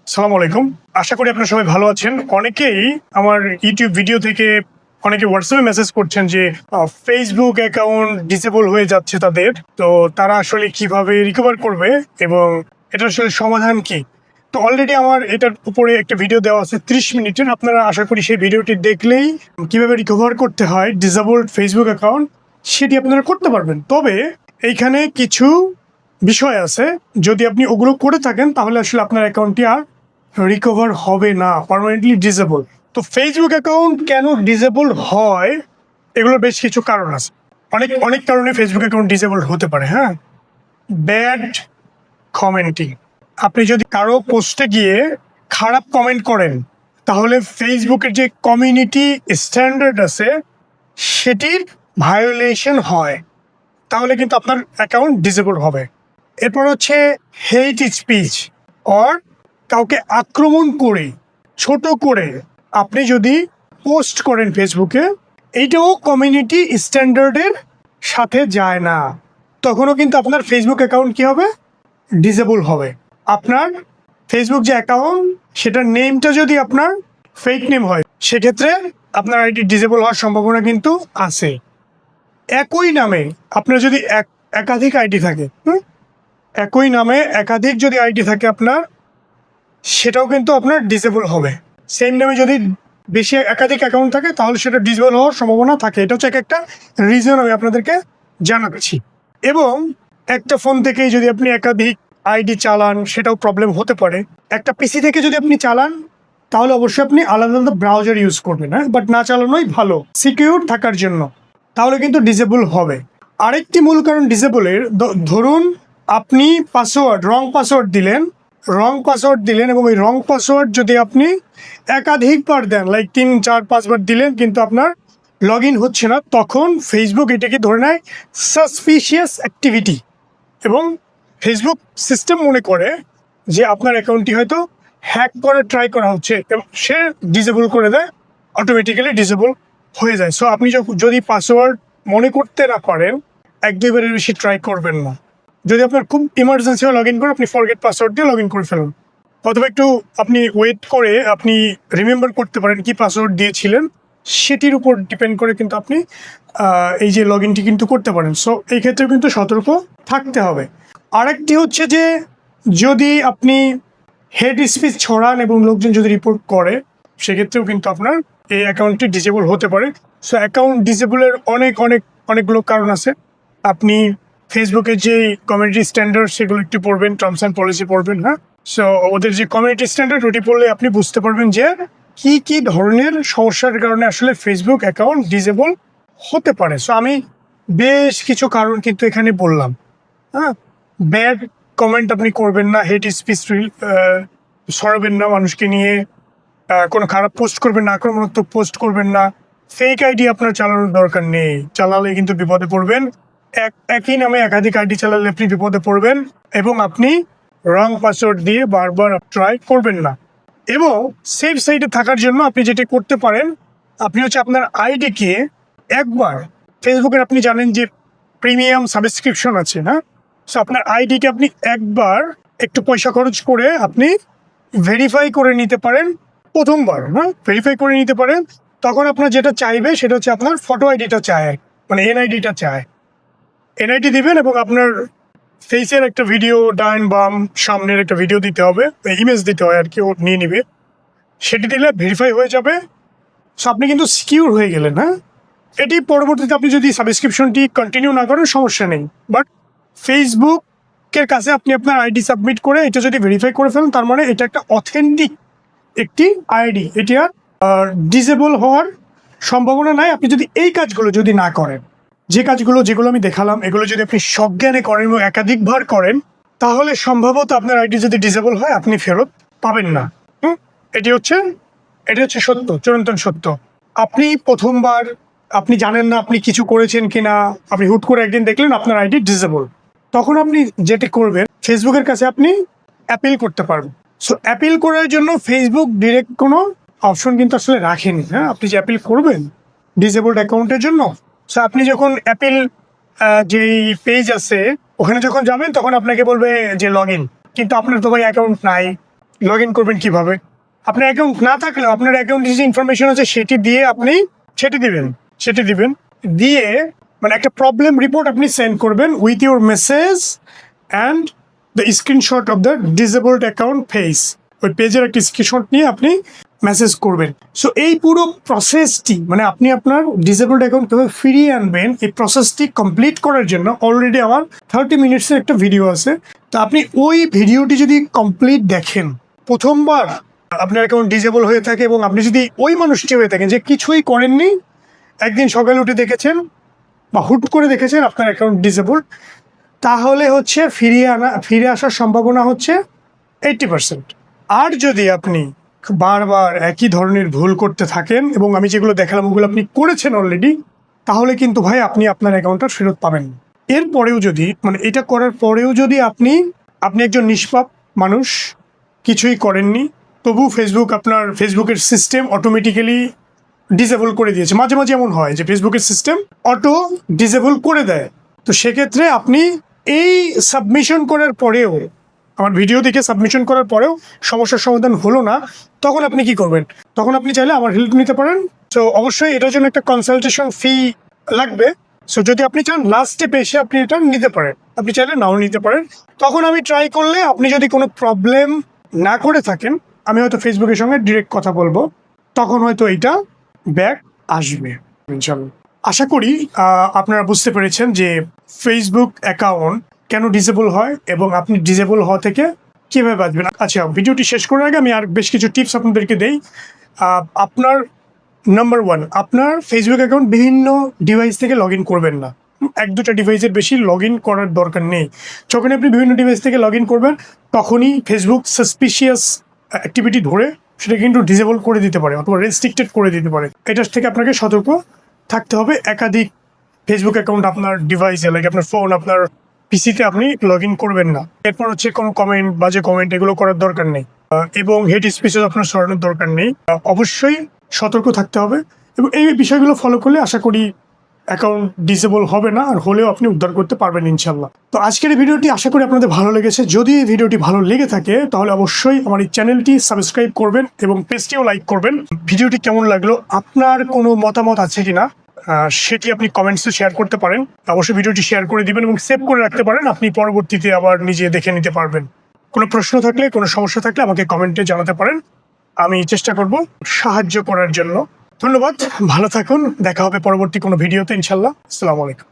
সালাম আলাইকুম। আশা করি আপনারা সবাই ভালো আছেন। অনেকেই আমার ইউটিউব ভিডিও থেকে অনেকে হোয়াটসঅ্যাপে মেসেজ করছেন যে ফেসবুক অ্যাকাউন্ট ডিসেবল হয়ে যাচ্ছে তাদের। তো তারা আসলে কিভাবে রিকভার করবে এবং এটার আসলে সমাধান কি? তো অলরেডি আমার এটার উপরে একটা ভিডিও দেওয়া আছে 30 মিনিটের। আপনারা আশা করি সেই ভিডিওটি দেখলেই কিভাবে রিকভার করতে হয় ডিসেবলড ফেসবুক অ্যাকাউন্ট সেটি আপনারা করতে পারবেন। তবে এইখানে কিছু বিষয় আছে, যদি আপনি ওগুলো করে থাকেন তাহলে আসলে আপনার অ্যাকাউন্টটি আর রিকভার হবে না, পার্মানেন্টলি ডিসেবল। তো ফেসবুক অ্যাকাউন্ট কেন ডিসেবল হয়, এগুলোর বেশ কিছু কারণ আছে। অনেক অনেক কারণে ফেসবুক অ্যাকাউন্ট ডিসেবল হতে পারে। হ্যাঁ, ব্যাড কমেন্টিং। আপনি যদি কারো পোস্টে গিয়ে খারাপ কমেন্ট করেন তাহলে ফেসবুকের যে কমিউনিটি স্ট্যান্ডার্ড আছে সেটির ভায়োলেশন হয়, তাহলে কিন্তু আপনার অ্যাকাউন্ট ডিসেবল হবে। এরপর হচ্ছে হেট স্পিচ, অর কাউকে আক্রমণ করে ছোট করে আপনি যদি পোস্ট করেন ফেসবুকে, এইটাও কমিউনিটি স্ট্যান্ডার্ডের সাথে যায় না, তখনও কিন্তু আপনার ফেসবুক অ্যাকাউন্ট কী হবে, ডিসেবল হবে। আপনার ফেসবুক যে অ্যাকাউন্ট সেটার নেমটা যদি আপনার ফেক নেম হয় সেক্ষেত্রে আপনার আইডি ডিসেবল হওয়ার সম্ভাবনা কিন্তু আছে। একই নামে আপনার যদি একাধিক আইডি থাকে, একই নামে একাধিক যদি আইডি থাকে আপনার, সেটাও কিন্তু আপনার ডিসেবল হবে। সেম নামে যদি বেশি একাধিক অ্যাকাউন্ট থাকে তাহলে সেটা ডিসেবল হওয়ার সম্ভাবনা থাকে। এটা হচ্ছে একটা রিজন আমি আপনাদেরকে জানাচ্ছি। এবং একটা ফোন থেকেই যদি আপনি একাধিক আইডি চালান সেটাও প্রবলেম হতে পারে। একটা পিসি থেকে যদি আপনি চালান তাহলে অবশ্যই আপনি আলাদা আলাদা ব্রাউজার ইউজ করবেন, হ্যাঁ, বাট না চালানোই ভালো সিকিউর থাকার জন্য, তাহলে কিন্তু ডিসেবল হবে। আরেকটি মূল কারণ ডিসেবলের, ধরুন আপনি রং পাসওয়ার্ড দিলেন এবং ওই রং পাসওয়ার্ড যদি আপনি একাধিকবার দেন, লাইক 3, 4, 5 বার দিলেন কিন্তু আপনার লগ ইন হচ্ছে না, তখন ফেসবুক এটাকে ধরে নেয় সাসপিশিয়াস অ্যাক্টিভিটি এবং ফেসবুক সিস্টেম মনে করে যে আপনার অ্যাকাউন্টটি হয়তো হ্যাক করে ট্রাই করা হচ্ছে এবং সে ডিসেবল করে দেয়, অটোমেটিক্যালি ডিসেবল হয়ে যায়। সো আপনি যদি পাসওয়ার্ড মনে করতে না পারেন, 1-2 বারের বেশি ট্রাই করবেন না। যদি আপনার খুব ইমার্জেন্সি লগ ইন করে, আপনি ফরগেট পাসওয়ার্ড দিয়ে লগ ইন করে ফেলুন, অথবা একটু আপনি ওয়েট করে আপনি রিমেম্বার করতে পারেন কি পাসওয়ার্ড দিয়েছিলেন, সেটির উপর ডিপেন্ড করে কিন্তু আপনি এই যে লগ ইনটি কিন্তু করতে পারেন। সো এই ক্ষেত্রে কিন্তু সতর্ক থাকতে হবে। আরেকটি হচ্ছে যে যদি আপনি হেড স্পিচ ছড়ান এবং লোকজন যদি রিপোর্ট করে, সেক্ষেত্রেও কিন্তু আপনার এই অ্যাকাউন্টটি ডিসেবল হতে পারে। সো অ্যাকাউন্ট ডিসেবলের অনেকগুলো কারণ আছে। আপনি ফেসবুকের যে কমিউনিটি স্ট্যান্ডার্ড সেগুলো একটু পড়বেন, টার্মস অ্যান্ড পলিসি পড়বেন। হ্যাঁ, সো ওদের যে কমিউনিটি স্ট্যান্ডার্ড ওটি পড়লে আপনি বুঝতে পারবেন যে কি ধরনের সমস্যার কারণে আসলে ফেসবুক অ্যাকাউন্ট ডিসেবল হতে পারে। সো আমি বেশ কিছু কারণ কিন্তু এখানে বললাম। হ্যাঁ, ব্যাড কমেন্ট আপনি করবেন না, হেট স্পিচ ছড়াবেন না মানুষকে নিয়ে, কোনো খারাপ পোস্ট করবেন না, আক্রমণাত্মক পোস্ট করবেন না, ফেক আইডি আপনার চালানোর দরকার নেই, চালালে কিন্তু বিপদে পড়বেন। একই নামে একাধিক আইডি চালালে আপনি বিপদে পড়বেন এবং আপনি রং পাসওয়ার্ড দিয়ে বারবার ট্রাই করবেন না। এবং সেফ সাইডে থাকার জন্য আপনি যেটা করতে পারেন, আপনি হচ্ছে আপনার আইডিকে একবার, ফেসবুকের আপনি জানেন যে প্রিমিয়াম সাবস্ক্রিপশন আছে, হ্যাঁ, সো আপনার আইডিকে আপনি একবার একটু পয়সা খরচ করে আপনি ভেরিফাই করে নিতে পারেন প্রথমবার। হ্যাঁ, ভেরিফাই করে নিতে পারেন। তখন আপনার যেটা চাইবে সেটা হচ্ছে আপনার ফটো আইডিটা চায়, মানে এনআইডিটা চায়। এনআইডি দিবেন এবং আপনার ফেসের একটা ভিডিও, ডান বাম সামনের একটা ভিডিও দিতে হবে, ইমেজ দিতে হয় আর কি, ও নিয়ে নিবে। সেটি দিলে ভেরিফাই হয়ে যাবে। সো আপনি কিন্তু সিকিউর হয়ে গেলেন। হ্যাঁ, এটি পরবর্তীতে আপনি যদি সাবস্ক্রিপশনটি কন্টিনিউ না করেন সমস্যা নেই, বাট ফেসবুকের কাছে আপনি আপনার আইডি সাবমিট করে এটা যদি ভেরিফাই করে ফেলেন, তার মানে এটা একটা অথেন্টিক একটি আইডি, এটি আর ডিসেবল হওয়ার সম্ভাবনা নাই আপনি যদি এই কাজগুলো যদি না করেন। যেগুলো আমি দেখালাম এগুলো যদি আপনি সজ্ঞানে করেন এবং একাধিকবার করেন, তাহলে সম্ভবত আপনার আইডি যদি ডিসেবল হয় আপনি ফেরত পাবেন না। এটি হচ্ছে সত্য, চিরন্তন সত্য। আপনি প্রথমবার আপনি জানেন না আপনি কিছু করেছেন কিনা, আপনি হুট করে একদিন দেখলেন আপনার আইডি ডিসেবল, তখন আপনি যেটা করবেন, ফেসবুকের কাছে আপনি অ্যাপিল করতে পারবেন। সো অ্যাপিল করার জন্য ফেসবুক ডিরেক্ট কোনো অপশন কিন্তু আসলে রাখেনি। হ্যাঁ, আপনি যে অ্যাপিল করবেন ডিসেবলড অ্যাকাউন্টের জন্য, সো আপনি যখন অ্যাপিল যেই পেজ আছে ওখানে যখন যাবেন তখন আপনাকে বলবে যে লগ ইন, কিন্তু আপনার তো ভাই অ্যাকাউন্ট নাই, লগ ইন করবেন কিভাবে? আপনার অ্যাকাউন্ট না থাকলেও আপনার অ্যাকাউন্টে যে ইনফরমেশন আছে সেটি দিয়ে আপনি সেটি দিবেন দিয়ে মানে একটা প্রবলেম রিপোর্ট আপনি সেন্ড করবেন with your message and the screenshot of the disabled account page. ওই পেজের একটা স্ক্রিনশট নিয়ে আপনি মেসেজ করবেন। সো এই পুরো প্রসেসটি মানে আপনি আপনার ডিসেবলড অ্যাকাউন্ট কীভাবে ফিরিয়ে আনবেন এই প্রসেসটি কমপ্লিট করার জন্য অলরেডি আমার 30 মিনিটসের একটা ভিডিও আছে। তো আপনি ওই ভিডিওটি যদি কমপ্লিট দেখেন, প্রথমবার আপনার অ্যাকাউন্ট ডিসেবল হয়ে থাকে এবং আপনি যদি ওই মানুষটি হয়ে থাকেন যে কিছুই করেননি, একদিন সকালে উঠে দেখেছেন বা হুট করে দেখেছেন আপনার অ্যাকাউন্ট ডিসেবল, তাহলে হচ্ছে ফিরে আসার সম্ভাবনা হচ্ছে 80%। আর যদি আপনি বারবার একই ধরনের ভুল করতে থাকেন এবং আমি যেগুলো দেখালাম ওগুলো আপনি করেছেন অলরেডি, তাহলে কিন্তু ভাই আপনি আপনার অ্যাকাউন্টটা ফেরত পাবেন না। এরপরেও যদি মানে এটা করার পরেও যদি আপনি একজন নিষ্পাপ মানুষ, কিছুই করেননি, তবু ফেসবুকের সিস্টেম অটোমেটিক্যালি ডিসেবল করে দিয়েছে। মাঝে মাঝে এমন হয় যে ফেসবুকের সিস্টেম অটো ডিসেবল করে দেয়। তো সেক্ষেত্রে আপনি এই সাবমিশন করার পরেও, আমার ভিডিও দেখে সাবমিশন করার পরেও সমস্যার সমাধান হলো না, তখন আপনি কি করবেন? তখন আপনি চাইলে আমার হেল্প নিতে পারেন। তো অবশ্যই এটার জন্য একটা কনসালটেশন ফি লাগবে। সো যদি আপনি চান লাস্ট স্টেপে এসে আপনি এটা নিতে পারেন, আপনি চাইলে নাও নিতে পারেন। তখন আমি ট্রাই করলে আপনি যদি কোনো প্রবলেম না করে থাকেন, আমি হয়তো ফেসবুকের সঙ্গে ডিরেক্ট কথা বলবো, তখন হয়তো এইটা ব্যাক আসবে ইনশাল্লাহ। আশা করি আপনারা বুঝতে পেরেছেন যে ফেসবুক অ্যাকাউন্ট কেন ডিসেবল হয় এবং আপনি ডিসেবল হওয়া থেকে কীভাবে বাঁচবেন। আচ্ছা, ভিডিওটি শেষ করার আগে আমি আর বেশ কিছু টিপস আপনাদেরকে দেই। আপনার নাম্বার 1, আপনার ফেসবুক অ্যাকাউন্ট বিভিন্ন ডিভাইস থেকে লগ ইন করবেন না। 1-2টা ডিভাইসের বেশি লগ ইন করার দরকার নেই। যখন আপনি বিভিন্ন ডিভাইস থেকে লগ ইন করবেন, তখনই ফেসবুক সাসপিশিয়াস অ্যাক্টিভিটি ধরে সেটা কিন্তু ডিসেবল করে দিতে পারে অথবা রেস্ট্রিক্টেড করে দিতে পারে। এটার থেকে আপনাকে সতর্ক থাকতে হবে। একাধিক ফেসবুক অ্যাকাউন্ট আপনার ডিভাইসে, লাইক আপনার ফোন, আপনার পিসিতে আপনি লগ ইন করবেন না। এরপর হচ্ছে কোনো কমেন্ট, বাজে কমেন্ট এগুলো করার দরকার নেই এবং হেট স্পিচও আপনার সরানোর দরকার নেই। অবশ্যই সতর্ক থাকতে হবে এবং এই বিষয়গুলো ফলো করলে আশা করি অ্যাকাউন্ট ডিসেবল হবে না, আর হলেও আপনি উদ্ধার করতে পারবেন ইনশাল্লাহ। তো আজকের এই ভিডিওটি আশা করি আপনাদের ভালো লেগেছে। যদি এই ভিডিওটি ভালো লেগে থাকে তাহলে অবশ্যই আমার এই চ্যানেলটি সাবস্ক্রাইব করবেন এবং পেজটিও লাইক করবেন। ভিডিওটি কেমন লাগলো, আপনার কোনো মতামত আছে কিনা সেটি আপনি কমেন্টসে শেয়ার করতে পারেন। অবশ্যই ভিডিওটি শেয়ার করে দিবেন এবং সেভ করে রাখতে পারেন, আপনি পরবর্তীতে আবার নিজে দেখে নিতে পারবেন। কোনো প্রশ্ন থাকলে, কোনো সমস্যা থাকলে আমাকে কমেন্টে জানাতে পারেন, আমি চেষ্টা করব সাহায্য করার জন্য। ধন্যবাদ, ভালো থাকুন, দেখা হবে পরবর্তী কোনো ভিডিওতে ইনশাল্লাহ। আসসালামু আলাইকুম।